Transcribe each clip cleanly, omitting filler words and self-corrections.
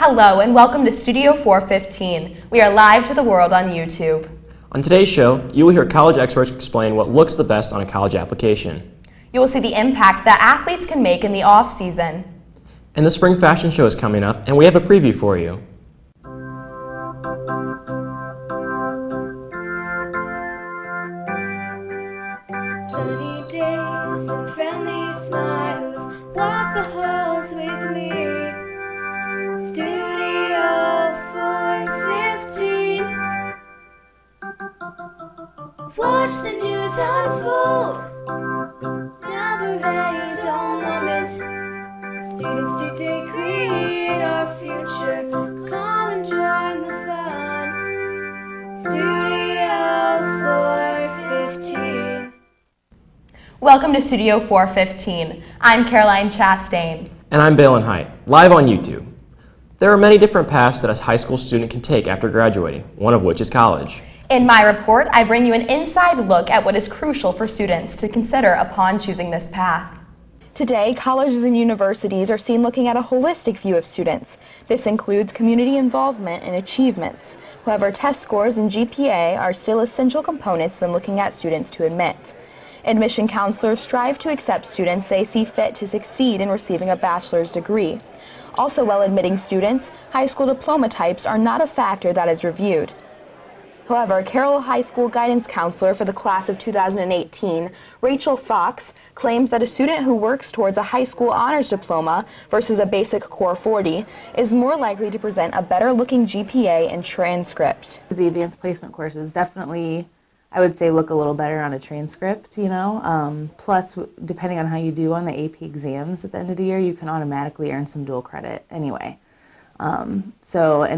Hello and welcome to Studio 415. We are live to the world on YouTube. On today's show, you will hear college experts explain what looks the best on a college application. You will see the impact that athletes can make in the off-season. And the spring fashion show is coming up, and we have a preview for you. Sunny days and friendly smiles, walk the halls with me. Studio 415. Watch the news unfold. Never a dull moment. Students today create our future. Come and join the fun. Studio 415. Welcome to Studio 415. I'm Caroline Chastain. And I'm Balin Height, live on YouTube. There are many different paths that a high school student can take after graduating, one of which is college. In my report, I bring you an inside look at what is crucial for students to consider upon choosing this path. Today, colleges and universities are seen looking at a holistic view of students. This includes community involvement and achievements. However, test scores and GPA are still essential components when looking at students to admit. Admission counselors strive to accept students they see fit to succeed in receiving a bachelor's degree. Also, while admitting students, high school diploma types are not a factor that is reviewed. However, Carroll High School guidance counselor for the class of 2018, Rachel Fox, claims that a student who works towards a high school honors diploma versus a basic core 40 is more likely to present a better-looking GPA and transcript. The advanced placement courses definitely, I would say, look a little better on a transcript, plus, depending on how you do on the AP exams at the end of the year, you can automatically earn some dual credit anyway. And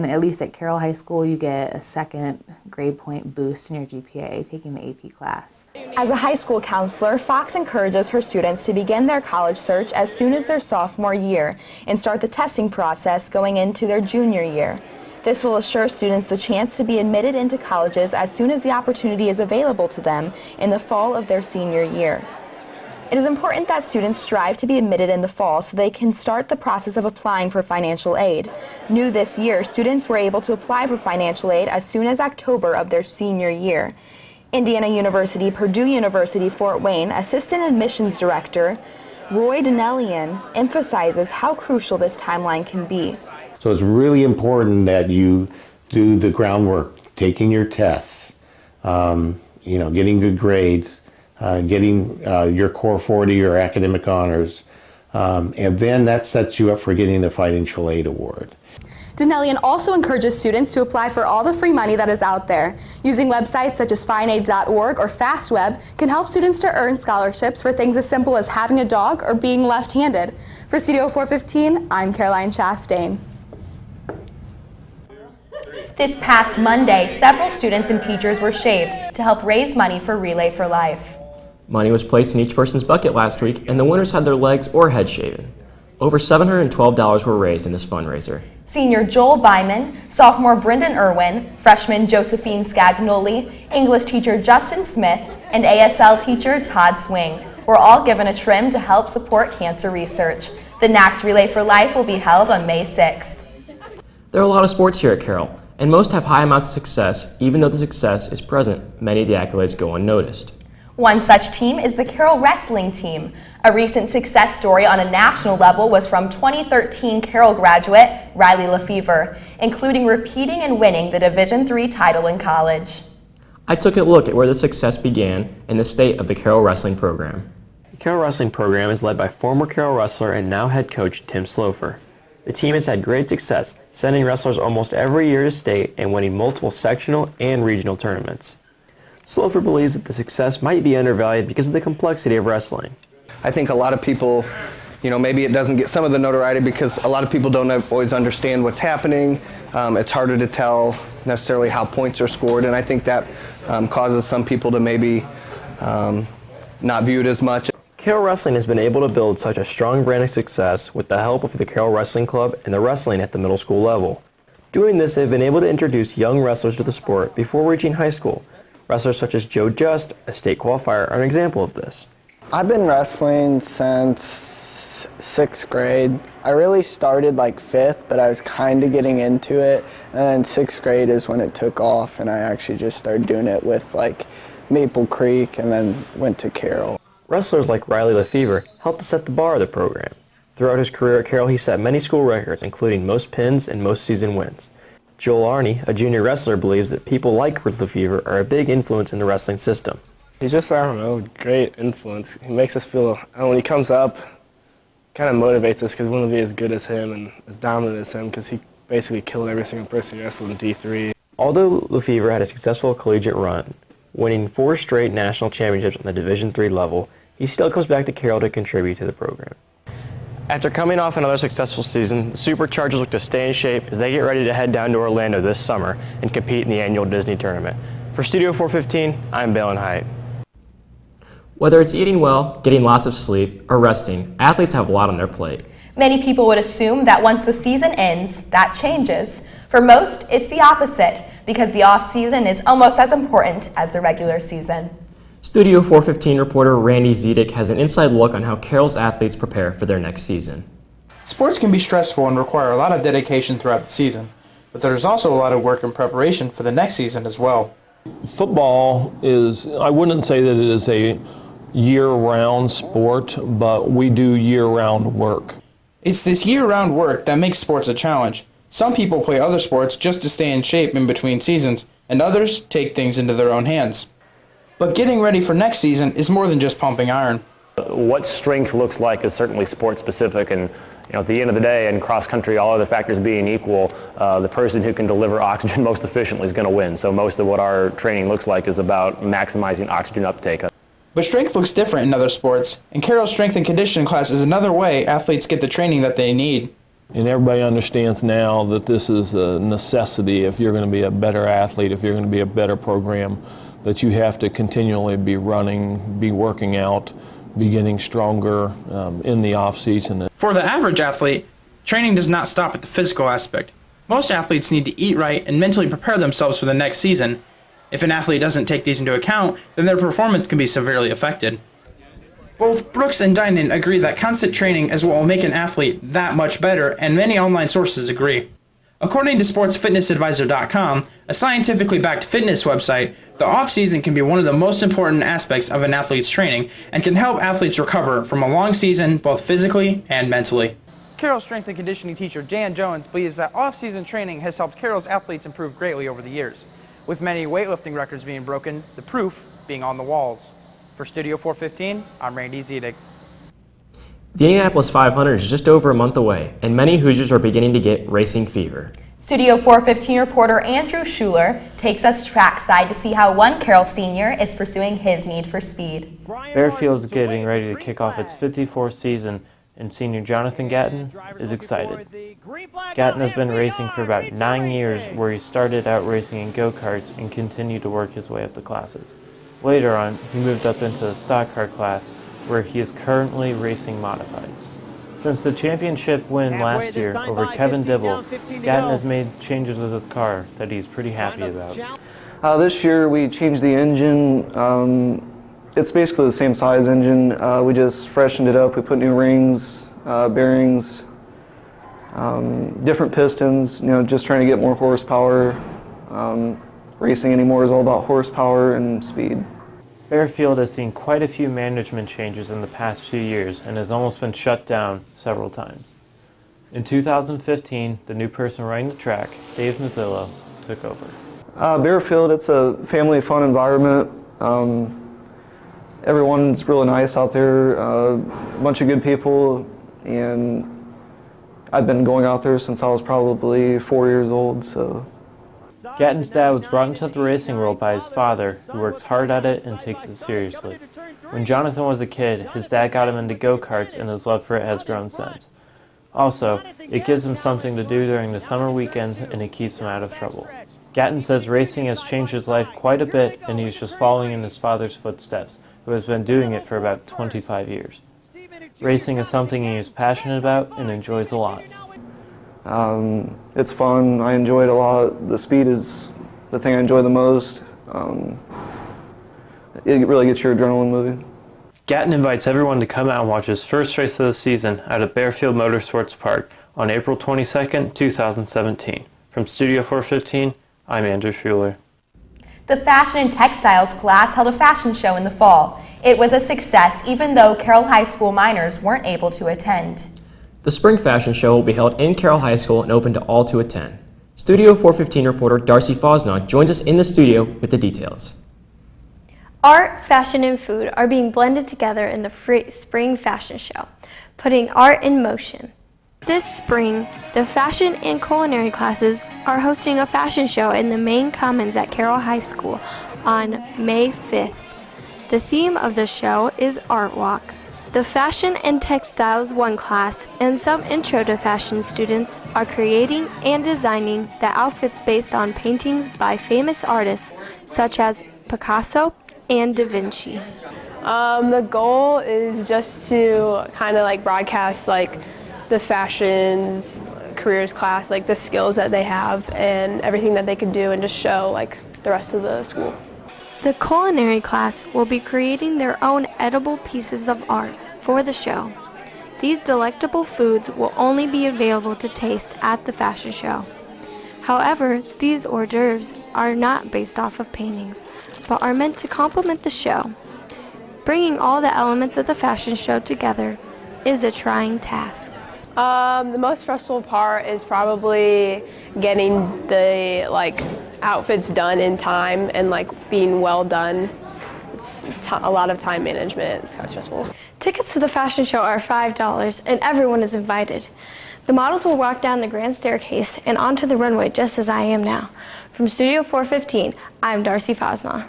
at least at Carroll High School, you get a second grade point boost in your GPA taking the AP class. As a high school counselor, Fox encourages her students to begin their college search as soon as their sophomore year and start the testing process going into their junior year. This will assure students the chance to be admitted into colleges as soon as the opportunity is available to them in the fall of their senior year. It is important that students strive to be admitted in the fall so they can start the process of applying for financial aid. New this year, students were able to apply for financial aid as soon as October of their senior year. Indiana University, Purdue University, Fort Wayne Assistant Admissions Director Roy Donnellian emphasizes how crucial this timeline can be. So it's really important that you do the groundwork, taking your tests, getting good grades, getting your core 40 or academic honors, and then that sets you up for getting the financial aid award. Donnellian also encourages students to apply for all the free money that is out there. Using websites such as finaid.org or FastWeb can help students to earn scholarships for things as simple as having a dog or being left-handed. For Studio 415, I'm Caroline Chastain. This past Monday, several students and teachers were shaved to help raise money for Relay for Life. Money was placed in each person's bucket last week, and the winners had their legs or head shaven. Over $712 were raised in this fundraiser. Senior Joel Byman, sophomore Brendan Irwin, freshman Josephine Scagnoli, English teacher Justin Smith, and ASL teacher Todd Swing were all given a trim to help support cancer research. The NACS Relay for Life will be held on May 6th. There are a lot of sports here at Carroll, and most have high amounts of success. Even though the success is present, many of the accolades go unnoticed. One such team is the Carroll wrestling team. A recent success story on a national level was from 2013 Carroll graduate Riley Lefevre, including repeating and winning the Division III title in college. I took a look at where the success began and the state of the Carroll wrestling program. The Carroll wrestling program is led by former Carroll wrestler and now head coach Tim Slofer. The team has had great success, sending wrestlers almost every year to state and winning multiple sectional and regional tournaments. Slofer believes that the success might be undervalued because of the complexity of wrestling. I think a lot of people, maybe it doesn't get some of the notoriety because a lot of people don't always understand what's happening. It's harder to tell necessarily how points are scored, and I think that causes some people to maybe not view it as much. Carroll Wrestling has been able to build such a strong brand of success with the help of the Carroll Wrestling Club and the wrestling at the middle school level. Doing this, they've been able to introduce young wrestlers to the sport before reaching high school. Wrestlers such as Joe Just, a state qualifier, are an example of this. I've been wrestling since sixth grade. I really started like fifth, but I was kind of getting into it. And then sixth grade is when it took off, and I actually just started doing it with like Maple Creek and then went to Carroll. Wrestlers like Riley Lefevre helped to set the bar of the program. Throughout his career at Carroll, he set many school records, including most pins and most season wins. Joel Arney, a junior wrestler, believes that people like Lefevre are a big influence in the wrestling system. He's just, I don't know, great influence. He makes us feel, when he comes up, kind of motivates us because we want to be as good as him and as dominant as him because he basically killed every single person he wrestled in D3. Although Lefevre had a successful collegiate run, winning 4 straight national championships on the Division III level, he still comes back to Carroll to contribute to the program. After coming off another successful season, the Superchargers look to stay in shape as they get ready to head down to Orlando this summer and compete in the annual Disney tournament. For Studio 415, I'm Balin Hyatt. Whether it's eating well, getting lots of sleep, or resting, athletes have a lot on their plate. Many people would assume that once the season ends, that changes. For most, it's the opposite, because the off-season is almost as important as the regular season. Studio 415 reporter Randy Zedek has an inside look on how Carroll's athletes prepare for their next season. Sports can be stressful and require a lot of dedication throughout the season, but there's also a lot of work and preparation for the next season as well. Football is, I wouldn't say that it is a year-round sport, but we do year-round work. It's this year-round work that makes sports a challenge. Some people play other sports just to stay in shape in between seasons, and others take things into their own hands. But getting ready for next season is more than just pumping iron. What strength looks like is certainly sport specific, and at the end of the day, in cross country, all other factors being equal, the person who can deliver oxygen most efficiently is going to win. So most of what our training looks like is about maximizing oxygen uptake. But strength looks different in other sports, and Carroll's strength and conditioning class is another way athletes get the training that they need. And everybody understands now that this is a necessity if you're going to be a better athlete, if you're going to be a better program, that you have to continually be running, be working out, be getting stronger in the off season. For the average athlete, training does not stop at the physical aspect. Most athletes need to eat right and mentally prepare themselves for the next season. If an athlete doesn't take these into account, then their performance can be severely affected. Both Brooks and Dinan agree that constant training is what will make an athlete that much better, and many online sources agree. According to SportsFitnessAdvisor.com, a scientifically backed fitness website, the off-season can be one of the most important aspects of an athlete's training and can help athletes recover from a long season both physically and mentally. Carroll strength and conditioning teacher Dan Jones believes that off-season training has helped Carroll's athletes improve greatly over the years, with many weightlifting records being broken, the proof being on the walls. For Studio 415, I'm Randy Zedek. The Indianapolis 500 is just over a month away, and many Hoosiers are beginning to get racing fever. Studio 415 reporter Andrew Schuler takes us trackside to see how one Carroll senior is pursuing his need for speed. Bearfield's getting ready to kick off its 54th season, and senior Jonathan Gatton is excited. Gatton has been racing for about 9 years, where he started out racing in go-karts and continued to work his way up the classes. Later on, he moved up into the stock car class, where he is currently racing modifieds. Since the championship win last year over Kevin Dibble, Gatton has made changes with his car that he's pretty happy about. This year we changed the engine. It's basically the same size engine. We just freshened it up. We put new rings, bearings, different pistons, just trying to get more horsepower. Racing anymore is all about horsepower and speed. Bearfield has seen quite a few management changes in the past few years and has almost been shut down several times. In 2015, the new person running the track, Dave Mazzillo, took over. Bearfield, it's a family fun environment. Everyone's really nice out there, a bunch of good people, and I've been going out there since I was probably 4 years old. So. Gatton's dad was brought into the racing world by his father, who works hard at it and takes it seriously. When Jonathan was a kid, his dad got him into go-karts, and his love for it has grown since. Also, it gives him something to do during the summer weekends, and it keeps him out of trouble. Gatton says racing has changed his life quite a bit, and he's just following in his father's footsteps, who has been doing it for about 25 years. Racing is something he is passionate about and enjoys a lot. It's fun. I enjoy it a lot. The speed is the thing I enjoy the most. It really gets your adrenaline moving. Gatton invites everyone to come out and watch his first race of the season at at Bearfield Motorsports Park on April 22nd, 2017. From Studio 415, I'm Andrew Schuler. The Fashion and Textiles class held a fashion show in the fall. It was a success even though Carroll High School minors weren't able to attend. The spring fashion show will be held in Carroll High School and open to all to attend. Studio 415 reporter Darcy Fosnaugh joins us in the studio with the details. Art, fashion, and food are being blended together in the spring fashion show, putting art in motion. This spring, the fashion and culinary classes are hosting a fashion show in the main commons at Carroll High School on May 5th. The theme of the show is Art Walk. The Fashion and Textiles 1 class and some Intro to Fashion students are creating and designing the outfits based on paintings by famous artists such as Picasso and Da Vinci. The goal is just to kind of like broadcast like the fashions careers class, like the skills that they have and everything that they can do, and just show like the rest of the school. The culinary class will be creating their own edible pieces of art for the show. These delectable foods will only be available to taste at the fashion show. However, these hors d'oeuvres are not based off of paintings, but are meant to complement the show. Bringing all the elements of the fashion show together is a trying task. The most stressful part is probably getting the outfits done in time and being well done. It's a lot of time management. It's kind of stressful. Tickets to the fashion show are $5 and everyone is invited. The models will walk down the grand staircase and onto the runway just as I am now. From Studio 415, I'm Darcy Fosnaugh.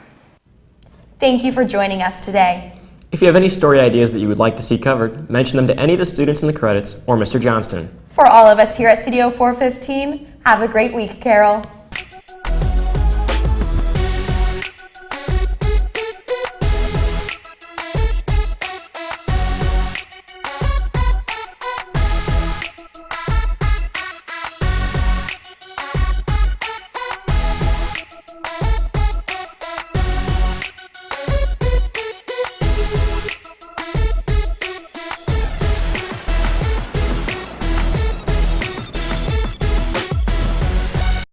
Thank you for joining us today. If you have any story ideas that you would like to see covered, mention them to any of the students in the credits or Mr. Johnston. For all of us here at Studio 415, have a great week, Carroll.